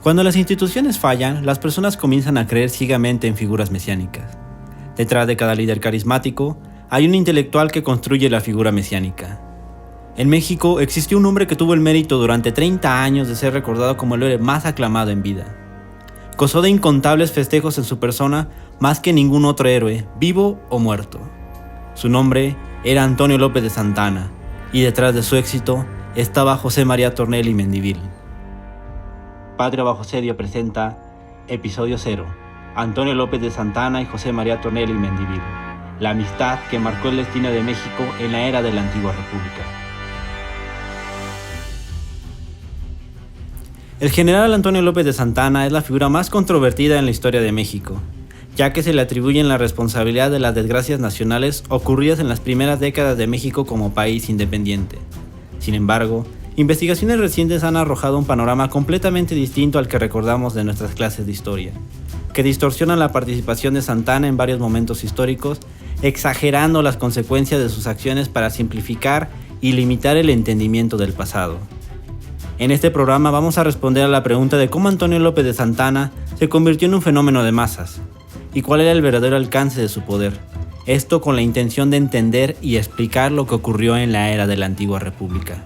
Cuando las instituciones fallan, las personas comienzan a creer ciegamente en figuras mesiánicas. Detrás de cada líder carismático, hay un intelectual que construye la figura mesiánica. En México existió un hombre que tuvo el mérito durante 30 años de ser recordado como el héroe más aclamado en vida. Gozó de incontables festejos en su persona más que ningún otro héroe, vivo o muerto. Su nombre era Antonio López de Santa Anna, y detrás de su éxito estaba José María Tornel y Mendívil. Patria bajo asedio presenta Episodio 0. Antonio López de Santa Anna y José María Tornel y Mendívil. La amistad que marcó el destino de México en la era de la antigua república. El general Antonio López de Santa Anna es la figura más controvertida en la historia de México, ya que se le atribuyen la responsabilidad de las desgracias nacionales ocurridas en las primeras décadas de México como país independiente. Sin embargo, investigaciones recientes han arrojado un panorama completamente distinto al que recordamos de nuestras clases de historia, que distorsionan la participación de Santa Anna en varios momentos históricos, exagerando las consecuencias de sus acciones para simplificar y limitar el entendimiento del pasado. En este programa vamos a responder a la pregunta de cómo Antonio López de Santa Anna se convirtió en un fenómeno de masas, y cuál era el verdadero alcance de su poder. Esto con la intención de entender y explicar lo que ocurrió en la era de la antigua república.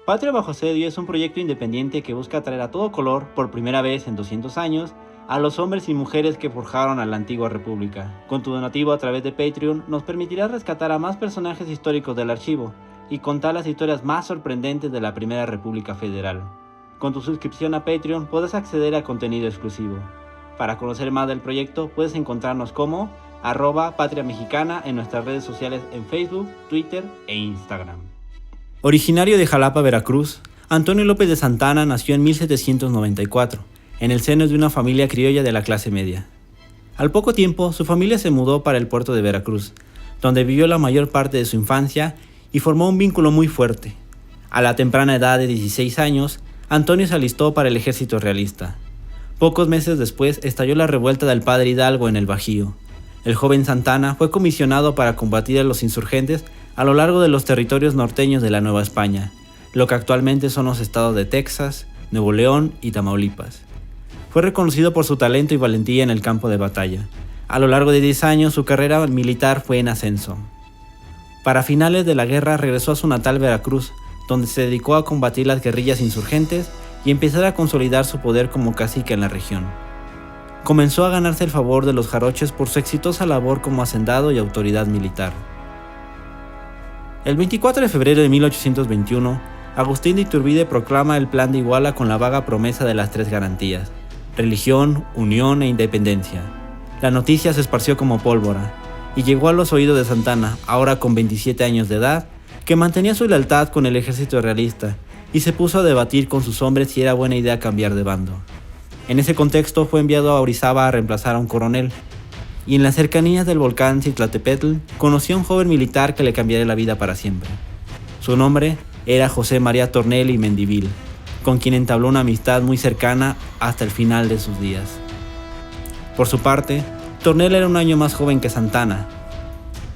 Patria bajo asedio es un proyecto independiente que busca traer a todo color, por primera vez en 200 años, a los hombres y mujeres que forjaron a la antigua república. Con tu donativo a través de Patreon nos permitirá rescatar a más personajes históricos del archivo y contar las historias más sorprendentes de la Primera República Federal. Con tu suscripción a Patreon puedes acceder a contenido exclusivo. Para conocer más del proyecto puedes encontrarnos como @patriamexicana en nuestras redes sociales en Facebook, Twitter e Instagram. Originario de Jalapa, Veracruz, Antonio López de Santa Anna nació en 1794, en el seno de una familia criolla de la clase media. Al poco tiempo, su familia se mudó para el puerto de Veracruz, donde vivió la mayor parte de su infancia y formó un vínculo muy fuerte. A la temprana edad de 16 años, Antonio se alistó para el ejército realista. Pocos meses después estalló la revuelta del padre Hidalgo en el Bajío. El joven Santa Anna fue comisionado para combatir a los insurgentes a lo largo de los territorios norteños de la Nueva España, lo que actualmente son los estados de Texas, Nuevo León y Tamaulipas. Fue reconocido por su talento y valentía en el campo de batalla. A lo largo de 10 años su carrera militar fue en ascenso. Para finales de la guerra regresó a su natal Veracruz, donde se dedicó a combatir las guerrillas insurgentes y empezar a consolidar su poder como cacique en la región. Comenzó a ganarse el favor de los jarochos por su exitosa labor como hacendado y autoridad militar. El 24 de febrero de 1821, Agustín de Iturbide proclama el Plan de Iguala con la vaga promesa de las 3 garantías: religión, unión e independencia. La noticia se esparció como pólvora y llegó a los oídos de Santa Anna, ahora con 27 años de edad, que mantenía su lealtad con el ejército realista y se puso a debatir con sus hombres si era buena idea cambiar de bando. En ese contexto fue enviado a Orizaba a reemplazar a un coronel, y en las cercanías del volcán Citlaltépetl conoció a un joven militar que le cambiaría la vida para siempre. Su nombre era José María Tornel y Mendívil, con quien entabló una amistad muy cercana hasta el final de sus días. Por su parte, Tornel era un año más joven que Santa Anna.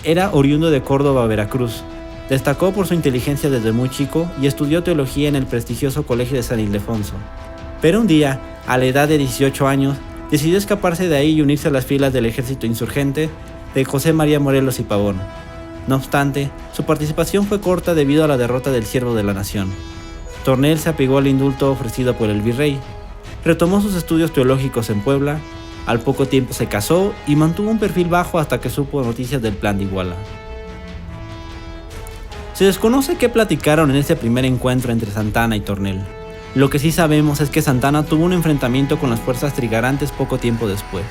Era oriundo de Córdoba, Veracruz. Destacó por su inteligencia desde muy chico y estudió teología en el prestigioso Colegio de San Ildefonso. Pero un día, a la edad de 18 años, decidió escaparse de ahí y unirse a las filas del ejército insurgente de José María Morelos y Pavón. No obstante, su participación fue corta debido a la derrota del Siervo de la Nación. Tornel se apegó al indulto ofrecido por el virrey, retomó sus estudios teológicos en Puebla, al poco tiempo se casó y mantuvo un perfil bajo hasta que supo noticias del Plan de Iguala. Se desconoce qué platicaron en ese primer encuentro entre Santa Anna y Tornel. Lo que sí sabemos es que Santa Anna tuvo un enfrentamiento con las fuerzas trigarantes poco tiempo después,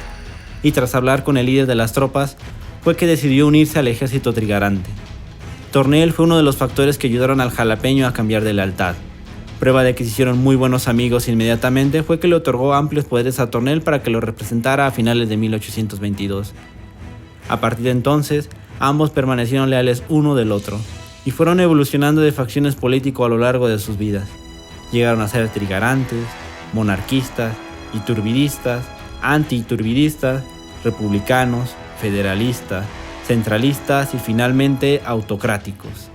y tras hablar con el líder de las tropas, fue que decidió unirse al ejército trigarante. Tornel fue uno de los factores que ayudaron al jalapeño a cambiar de lealtad. Prueba de que se hicieron muy buenos amigos inmediatamente fue que le otorgó amplios poderes a Tornel para que lo representara a finales de 1822. A partir de entonces, ambos permanecieron leales uno del otro, y fueron evolucionando de facciones políticas a lo largo de sus vidas. Llegaron a ser trigarantes, monarquistas, iturbidistas, anti-iturbidistas, republicanos, federalistas, centralistas y finalmente autocráticos.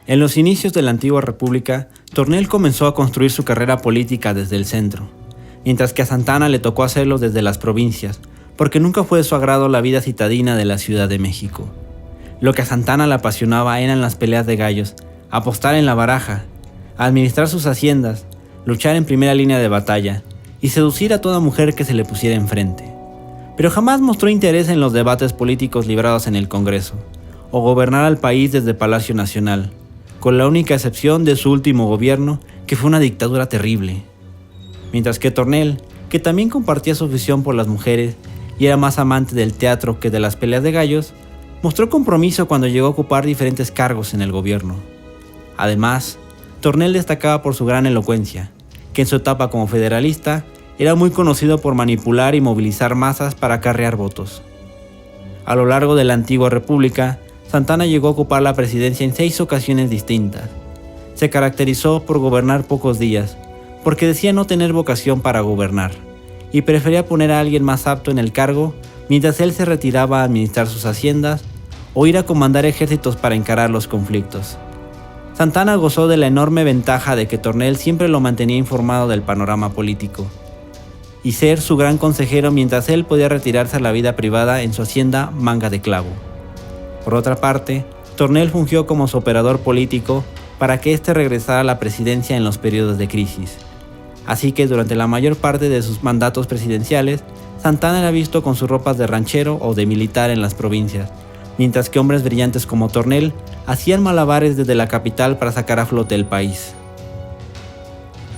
En los inicios de la antigua república, Tornel comenzó a construir su carrera política desde el centro, mientras que a Santana le tocó hacerlo desde las provincias, porque nunca fue de su agrado la vida citadina de la Ciudad de México. Lo que a Santana le apasionaba eran las peleas de gallos, apostar en la baraja, administrar sus haciendas, luchar en primera línea de batalla y seducir a toda mujer que se le pusiera enfrente. Pero jamás mostró interés en los debates políticos librados en el Congreso, o gobernar al país desde Palacio Nacional, con la única excepción de su último gobierno, que fue una dictadura terrible. Mientras que Tornel, que también compartía su afición por las mujeres y era más amante del teatro que de las peleas de gallos, mostró compromiso cuando llegó a ocupar diferentes cargos en el gobierno. Además, Tornel destacaba por su gran elocuencia, que en su etapa como federalista era muy conocido por manipular y movilizar masas para acarrear votos. A lo largo de la antigua república, Santana llegó a ocupar la presidencia en 6 ocasiones distintas. Se caracterizó por gobernar pocos días, porque decía no tener vocación para gobernar, y prefería poner a alguien más apto en el cargo mientras él se retiraba a administrar sus haciendas o ir a comandar ejércitos para encarar los conflictos. Santana gozó de la enorme ventaja de que Tornel siempre lo mantenía informado del panorama político, y ser su gran consejero mientras él podía retirarse a la vida privada en su hacienda Manga de Clavo. Por otra parte, Tornel fungió como su operador político para que éste regresara a la presidencia en los periodos de crisis. Así que durante la mayor parte de sus mandatos presidenciales, Santana era visto con sus ropas de ranchero o de militar en las provincias, mientras que hombres brillantes como Tornel hacían malabares desde la capital para sacar a flote el país.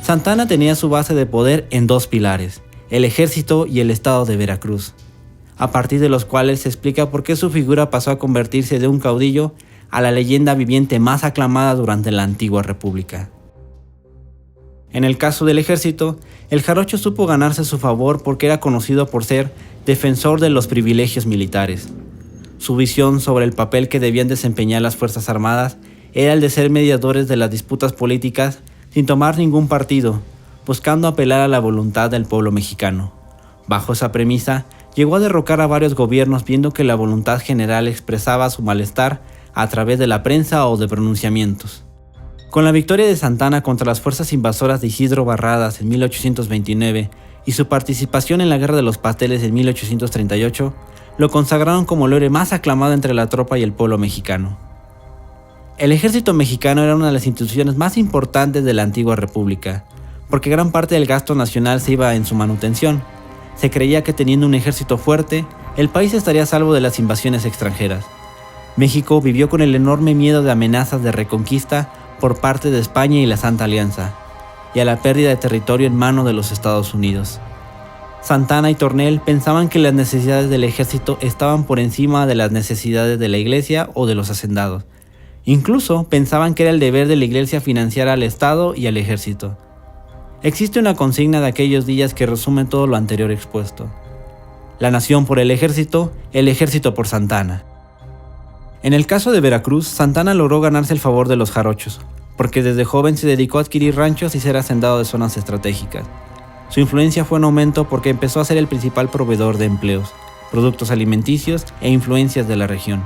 Santana tenía su base de poder en 2 pilares, el ejército y el estado de Veracruz, a partir de los cuales se explica por qué su figura pasó a convertirse de un caudillo a la leyenda viviente más aclamada durante la antigua república. En el caso del ejército, el jarocho supo ganarse su favor porque era conocido por ser defensor de los privilegios militares. Su visión sobre el papel que debían desempeñar las Fuerzas Armadas era el de ser mediadores de las disputas políticas sin tomar ningún partido, buscando apelar a la voluntad del pueblo mexicano. Bajo esa premisa, llegó a derrocar a varios gobiernos viendo que la voluntad general expresaba su malestar a través de la prensa o de pronunciamientos. Con la victoria de Santana contra las fuerzas invasoras de Isidro Barradas en 1829 y su participación en la Guerra de los Pasteles en 1838, lo consagraron como el héroe más aclamado entre la tropa y el pueblo mexicano. El ejército mexicano era una de las instituciones más importantes de la antigua república, porque gran parte del gasto nacional se iba en su manutención. Se creía que teniendo un ejército fuerte, el país estaría a salvo de las invasiones extranjeras. México vivió con el enorme miedo de amenazas de reconquista por parte de España y la Santa Alianza, y a la pérdida de territorio en manos de los Estados Unidos. Santana y Tornel pensaban que las necesidades del ejército estaban por encima de las necesidades de la iglesia o de los hacendados. Incluso pensaban que era el deber de la iglesia financiar al Estado y al ejército. Existe una consigna de aquellos días que resume todo lo anterior expuesto. La nación por el ejército por Santana. En el caso de Veracruz, Santana logró ganarse el favor de los jarochos, porque desde joven se dedicó a adquirir ranchos y ser hacendado de zonas estratégicas. Su influencia fue en aumento porque empezó a ser el principal proveedor de empleos, productos alimenticios e influencias de la región.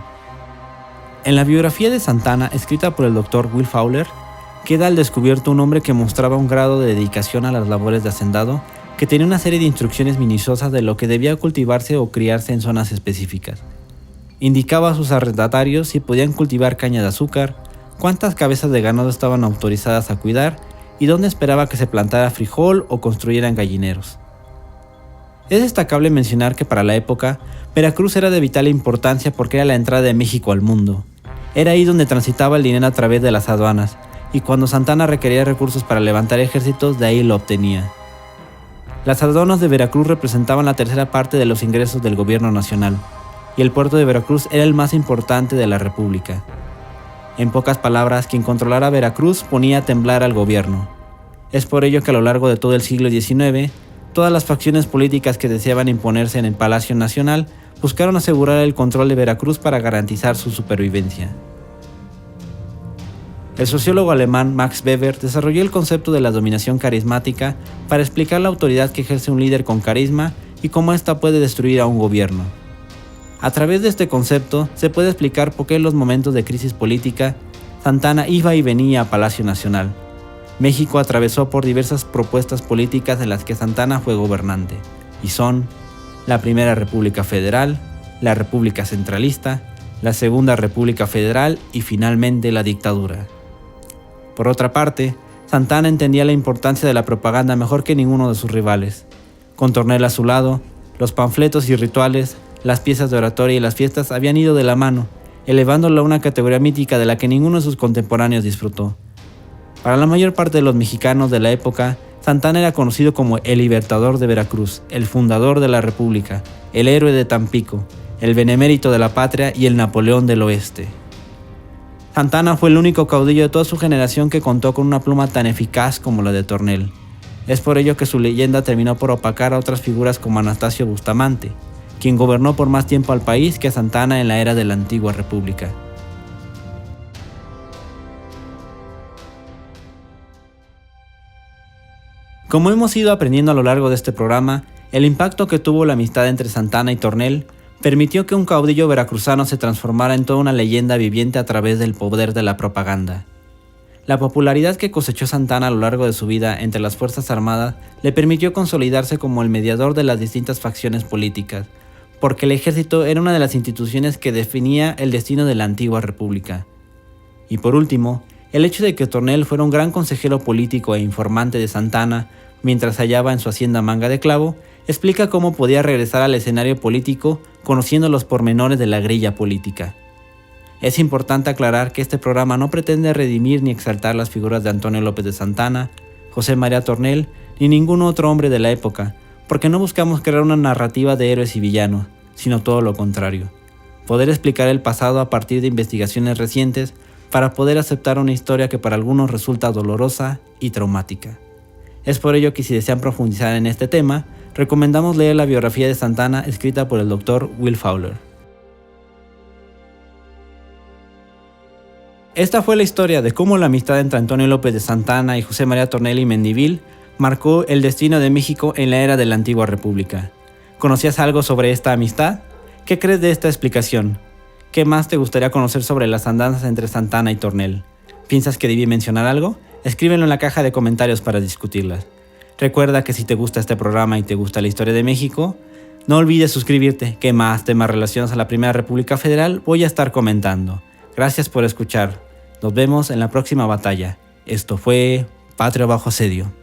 En la biografía de Santana, escrita por el Dr. Will Fowler, queda al descubierto un hombre que mostraba un grado de dedicación a las labores de hacendado, que tenía una serie de instrucciones minuciosas de lo que debía cultivarse o criarse en zonas específicas. Indicaba a sus arrendatarios si podían cultivar caña de azúcar, cuántas cabezas de ganado estaban autorizadas a cuidar y dónde esperaba que se plantara frijol o construyeran gallineros. Es destacable mencionar que para la época, Veracruz era de vital importancia porque era la entrada de México al mundo. Era ahí donde transitaba el dinero a través de las aduanas, y cuando Santana requería recursos para levantar ejércitos, de ahí lo obtenía. Las aduanas de Veracruz representaban la tercera parte de los ingresos del gobierno nacional, y el puerto de Veracruz era el más importante de la república. En pocas palabras, quien controlara Veracruz ponía a temblar al gobierno. Es por ello que a lo largo de todo el siglo XIX, todas las facciones políticas que deseaban imponerse en el Palacio Nacional buscaron asegurar el control de Veracruz para garantizar su supervivencia. El sociólogo alemán Max Weber desarrolló el concepto de la dominación carismática para explicar la autoridad que ejerce un líder con carisma y cómo ésta puede destruir a un gobierno. A través de este concepto se puede explicar por qué en los momentos de crisis política Santa Anna iba y venía a Palacio Nacional. México atravesó por diversas propuestas políticas de las que Santa Anna fue gobernante, y son la Primera República Federal, la República Centralista, la Segunda República Federal y finalmente la dictadura. Por otra parte, Santa Anna entendía la importancia de la propaganda mejor que ninguno de sus rivales. Con Tornel a su lado, los panfletos y rituales, las piezas de oratoria y las fiestas habían ido de la mano, elevándolo a una categoría mítica de la que ninguno de sus contemporáneos disfrutó. Para la mayor parte de los mexicanos de la época, Santa Anna era conocido como el Libertador de Veracruz, el fundador de la República, el héroe de Tampico, el benemérito de la patria y el Napoleón del Oeste. Santa Anna fue el único caudillo de toda su generación que contó con una pluma tan eficaz como la de Tornel. Es por ello que su leyenda terminó por opacar a otras figuras como Anastasio Bustamante, quien gobernó por más tiempo al país que Santa Anna en la era de la antigua República. Como hemos ido aprendiendo a lo largo de este programa, el impacto que tuvo la amistad entre Santa Anna y Tornel permitió que un caudillo veracruzano se transformara en toda una leyenda viviente a través del poder de la propaganda. La popularidad que cosechó Santa Anna a lo largo de su vida entre las Fuerzas Armadas le permitió consolidarse como el mediador de las distintas facciones políticas, porque el ejército era una de las instituciones que definía el destino de la antigua república. Y por último, el hecho de que Tornel fuera un gran consejero político e informante de Santa Anna mientras hallaba en su hacienda Manga de Clavo, explica cómo podía regresar al escenario político conociendo los pormenores de la grilla política. Es importante aclarar que este programa no pretende redimir ni exaltar las figuras de Antonio López de Santa Anna, José María Tornel ni ningún otro hombre de la época, porque no buscamos crear una narrativa de héroes y villanos, sino todo lo contrario. Poder explicar el pasado a partir de investigaciones recientes para poder aceptar una historia que para algunos resulta dolorosa y traumática. Es por ello que si desean profundizar en este tema, recomendamos leer la biografía de Santa Anna escrita por el Dr. Will Fowler. Esta fue la historia de cómo la amistad entre Antonio López de Santa Anna y José María Tornel y Mendívil marcó el destino de México en la era de la antigua república. ¿Conocías algo sobre esta amistad? ¿Qué crees de esta explicación? ¿Qué más te gustaría conocer sobre las andanzas entre Santa Anna y Tornel? ¿Piensas que debí mencionar algo? Escríbelo en la caja de comentarios para discutirlas. Recuerda que si te gusta este programa y te gusta la historia de México, no olvides suscribirte, que más temas relacionados a la Primera República Federal voy a estar comentando. Gracias por escuchar. Nos vemos en la próxima batalla. Esto fue Patria bajo asedio.